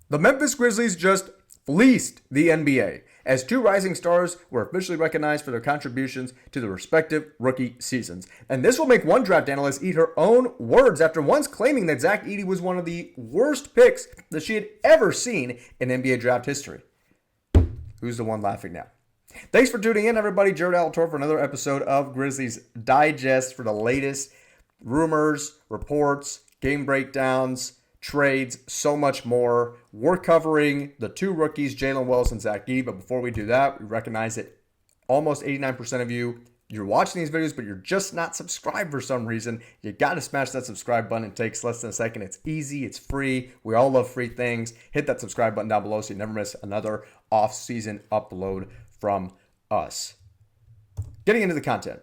The Memphis Grizzlies just fleeced the NBA as two rising stars were officially recognized for their contributions to their respective rookie seasons. And this will make one draft analyst eat her own words after once claiming that Zach Edey was one of the worst picks that she had ever seen in NBA draft history. Who's the one laughing now? Thanks for tuning in, everybody. Jared Alatorre for another episode of Grizzlies Digest for the latest rumors, reports, game breakdowns, trades, so much more. We're covering the two rookies, Jalen Wells and Zach Edey. But before we do that, we recognize that almost 89% of you're watching these videos, but you're just not subscribed for some reason. You got to smash that subscribe button. It takes less than a second. It's easy. It's free. We all love free things. Hit that subscribe button down below so you never miss another off-season upload from us. Getting into the content.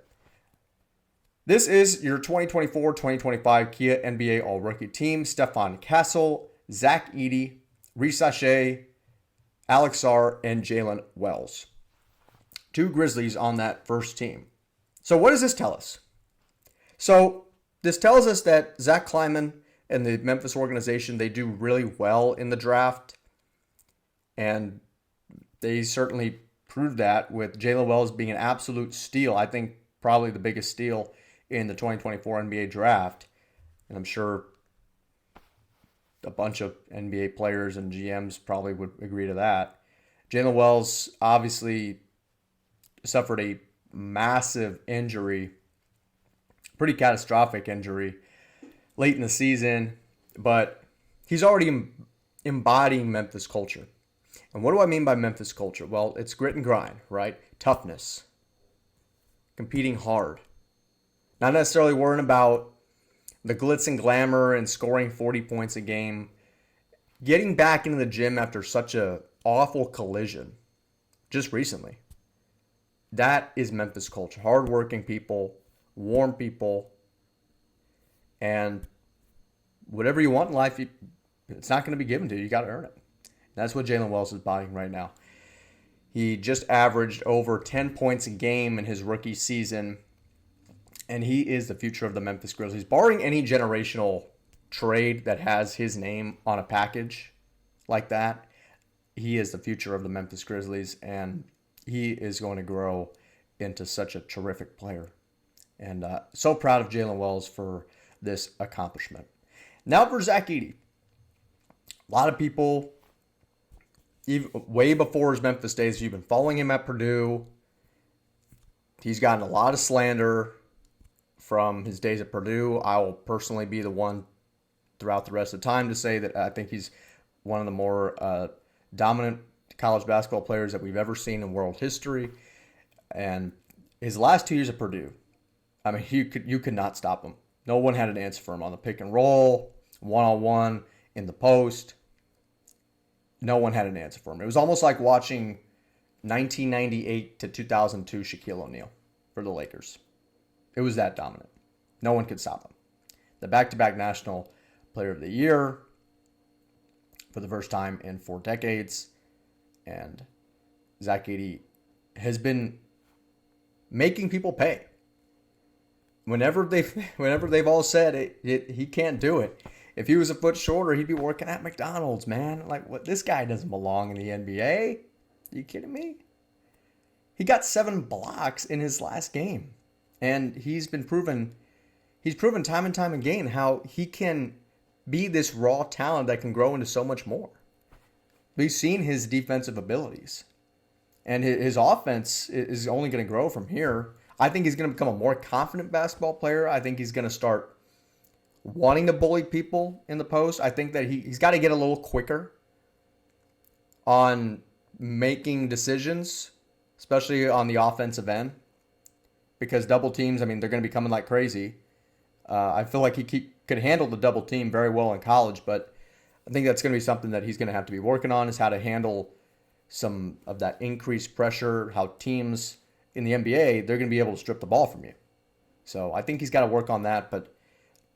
This is your 2024-2025 Kia NBA All-Rookie Team. Stephon Castle, Zach Edey, Reese Shea, Alex Sarr, and Jalen Wells. Two Grizzlies on that first team. So what does this tell us? So this tells us that Zach Kleiman and the Memphis organization, they do really well in the draft. And they certainly proved that with Jalen Wells being an absolute steal. I think probably the biggest steal in the 2024 NBA draft. And I'm sure a bunch of NBA players and GMs probably would agree to that. Jalen Wells obviously suffered a massive injury, pretty catastrophic injury late in the season, but he's already embodying Memphis culture. And what do I mean by Memphis culture? Well, it's grit and grind, right? Toughness, competing hard, not necessarily worrying about the glitz and glamour and scoring 40 points a game, getting back into the gym after such a awful collision just recently. That is Memphis culture. Hardworking people, warm people, and whatever you want in life, it's not going to be given to you. You got to earn it. That's what Jalen Wells is bodying right now. He just averaged over 10 points a game in his rookie season, and he is the future of the Memphis Grizzlies. Barring any generational trade that has his name on a package like that, he is the future of the Memphis Grizzlies, and he is going to grow into such a terrific player. And so proud of Jalen Wells for this accomplishment. Now for Zach Edey. A lot of people, even way before his Memphis days, you've been following him at Purdue. He's gotten a lot of slander from his days at Purdue. I will personally be the one throughout the rest of the time to say that I think he's one of the more dominant college basketball players that we've ever seen in world history. And his last 2 years at Purdue, I mean, you could not stop him. No one had an answer for him on the pick and roll, one-on-one, in the post. No one had an answer for him. It was almost like watching 1998 to 2002 Shaquille O'Neal for the Lakers. It was that dominant. No one could stop him. The back-to-back National Player of the Year for the first time in 4 decades. And Zach Edey has been making people pay. Whenever they've all said he can't do it. If he was a foot shorter, he'd be working at McDonald's, man. Like, what? This guy doesn't belong in the NBA. Are you kidding me? He got 7 blocks in his last game. And he's proven time and time again how he can be this raw talent that can grow into so much more. We've seen his defensive abilities. And his offense is only going to grow from here. I think he's going to become a more confident basketball player. I think he's going to start wanting to bully people in the post. I think that he's got to get a little quicker on making decisions, especially on the offensive end. Because double teams, I mean, they're going to be coming like crazy. I feel like he could handle the double team very well in college, but I think that's going to be something that he's going to have to be working on, is how to handle some of that increased pressure, how teams in the NBA, they're going to be able to strip the ball from you. So I think he's got to work on that, but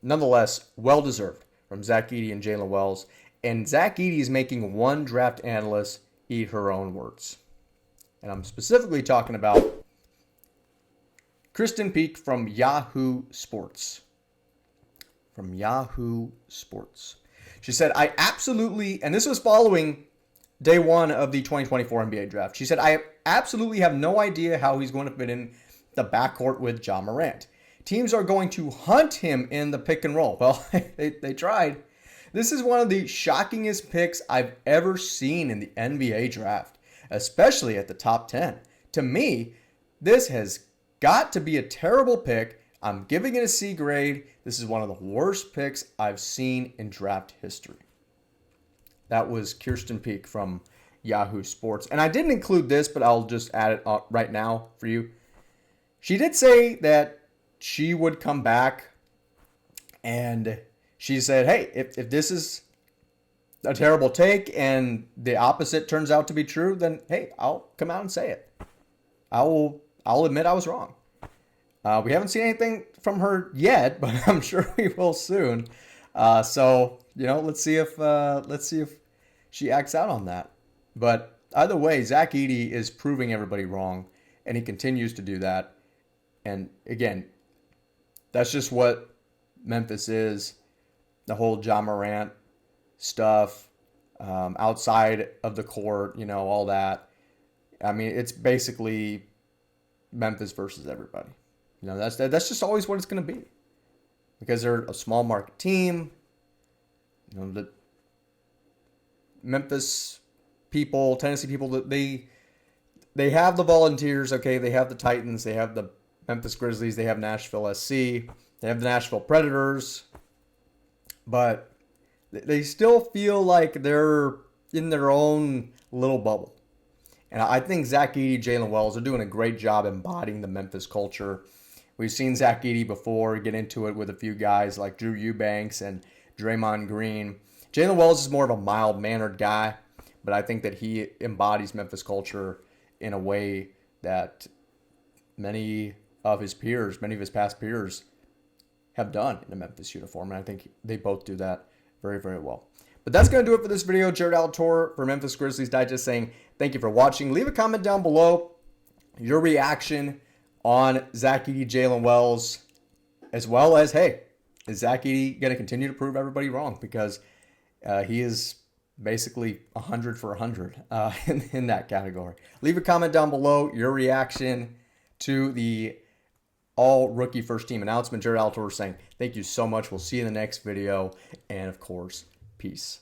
nonetheless, well-deserved from Zach Edey and Jalen Wells. And Zach Edey is making one draft analyst eat her own words. And I'm specifically talking about Kristen Peak from Yahoo Sports. She said, I absolutely, and this was following day one of the 2024 NBA draft. She said, I absolutely have no idea how he's going to fit in the backcourt with Ja Morant. Teams are going to hunt him in the pick and roll. Well, they tried. This is one of the shockingest picks I've ever seen in the NBA draft, especially at the top 10. To me, this has got to be a terrible pick. I'm giving it a C grade. This is one of the worst picks I've seen in draft history. That was Kirsten Peak from Yahoo Sports. And I didn't include this, but I'll just add it right now for you. She did say that she would come back, and she said, hey, if this is a terrible take and the opposite turns out to be true, then hey, I'll come out and say it. I'll admit I was wrong. We haven't seen anything from her yet, but I'm sure we will soon. So let's see if she acts out on that. But either way, Zach Edey is proving everybody wrong, and he continues to do that. And again, that's just what Memphis is. The whole Ja Morant stuff, outside of the court, all that. I mean, it's basically Memphis versus everybody. That's just always what it's going to be, because they're a small market team. The Memphis people, Tennessee people, they have the Volunteers. Okay, they have the Titans. They have the Memphis Grizzlies. They have Nashville SC. They have the Nashville Predators. But they still feel like they're in their own little bubble. And I think Zach Edey, Jaylen Wells are doing a great job embodying the Memphis culture. We've seen Zach Edey before get into it with a few guys like Drew Eubanks and Draymond Green. Jaylen Wells is more of a mild-mannered guy, but I think that he embodies Memphis culture in a way that many of his past peers have done in a Memphis uniform, and I think they both do that very, very well. But that's going to do it for this video. Jared Alatorre for Memphis Grizzlies Digest saying thank you for watching. Leave a comment down below your reaction on Zach Edey, Jaylen Wells, as well as, hey, is Zach Edey going to continue to prove everybody wrong? Because he is basically 100 for 100 in that category. Leave a comment down below your reaction to the all-rookie first-team announcement. Jared Alatorre saying thank you so much. We'll see you in the next video. And, of course, peace.